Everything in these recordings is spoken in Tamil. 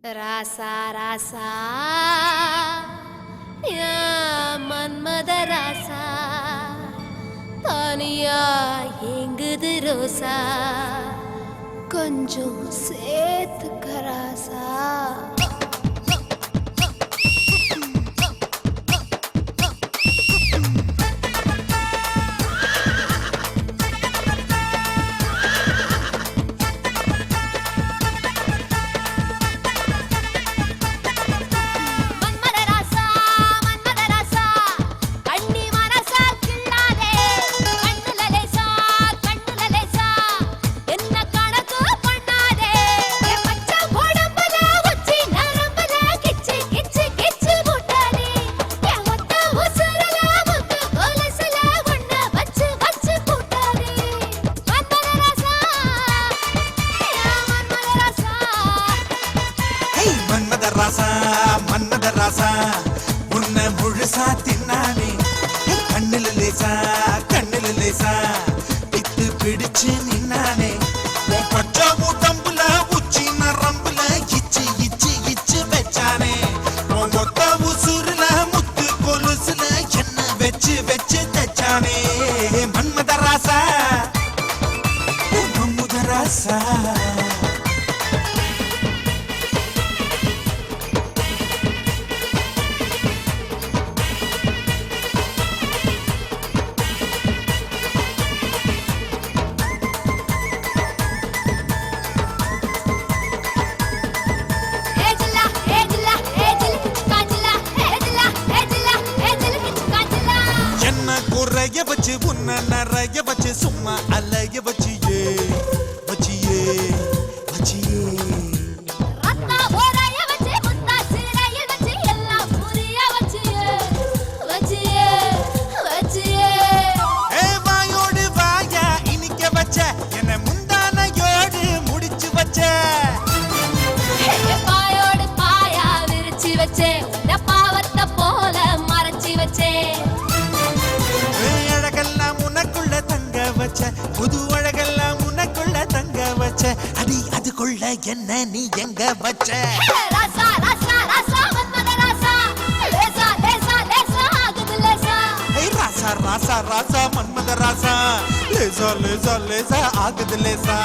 ராசா ராசா மன்மத ராசா தானியா எங்குது ரோசா கொஞ்சம் சேர்த்துக்க ராசா. ராசா மன்மத ராசா உன்னை முழுசா தின்னானே கண்ணுல லேசா பித்து பிடிச்சு நின்னானே பச்சை உடம்புல உச்சி நரம்புல இச்சு இச்சு இச்சு வச்சானே மொத்த உசுருல முத்து கொலுசுல என்ன வச்சு வச்சு தச்சானே மன்மத ராசா மன்மத ராசா. குறைய வச்சு உன்ன நிறைய வச்சு சும்மா அலைய வச்சியே வச்சியே வச்சியே வாயோடு வாயா இனிக்க வச்ச என்ன முந்தானையோடு முடிச்சு வச்ச பாயோடு பாயா விரிச்சு வச்சே பாவத்தை போல மறைச்சு வச்சே புது அழகெல்லாம் உனக்குள்ள தங்க வச்ச அடி அதுக்குள்ள என்ன நீ எங்க வச்ச ராசா ராசா ராசா மன்மத ராசா லேசா லேசா லேசா ஆகுது லேசா ராசா ராசா ராசா மன்மத ராசா லேசா லேசா லேசா ஆகுது லேசா.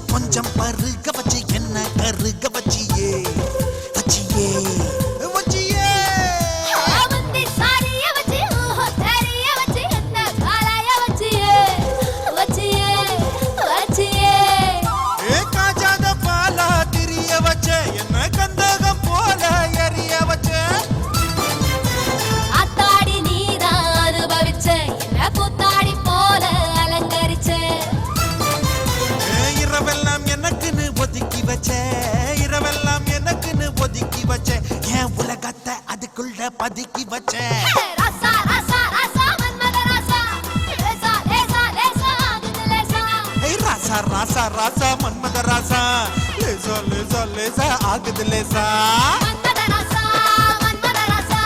கொஞ்சம் பருக வச்சு என்ன கருக வச்சியே வச்சியே வச்சியே அவந்தி சாரிய வச்சு தாரிய வச்சு என்ன காலாய வச்சியே வச்சியே வச்சியே காஜாத பாலா திரிய வச்ச என்ன கந்தகம் போல எரிய வச்ச அத்தாடி நீதான் அனுபவிச்ச என்ன கூத்தாடி போல அலங்கரிச்ச இரவெல்லாம் எனக்குன்னு ஒதுக்கி வச்ச இரவெல்லாம் எனக்குன்னு ஒதுக்கி வச்ச என் உலகத்தை அதுக்குள்ள பதுக்கி வச்ச ராசா ராசா ராசா மன்மத ராசா லேசா லேசா லேசா ஆகுது லேசா ராசா ராசா ராசா மன்மத ராசா லேசா லேசா லேசா ஆகுது லேசா. மன்மத ராசா மன்மத ராசா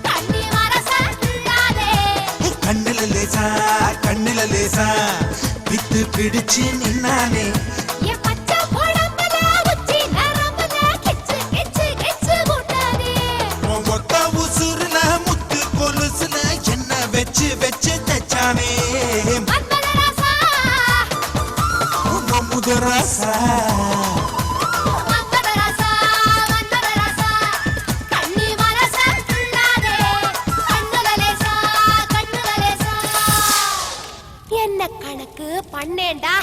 கண்ணி மரசா துள்ளாதே கண்ணுல லேசா பித்து பிடிச்சு நின்னானே பச்சை உடம்புல உச்சி நரம்புல கிச்சு கிச்சு கிச்சு மூட்டாதே மொத்த உசுருல முத்து கொலுசுல என்ன வச்சு வச்சு தச்சானே மன்மத ராசா மன்மத ராசா. மன்மத ராசா மன்மத ராசா கண்ணி மரசா துள்ளாதே கண்ணுல லேசா என்ன கணக்கு பண்ணேண்டா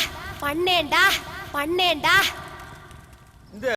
பண்ணேண்டா பண்ணேண்டா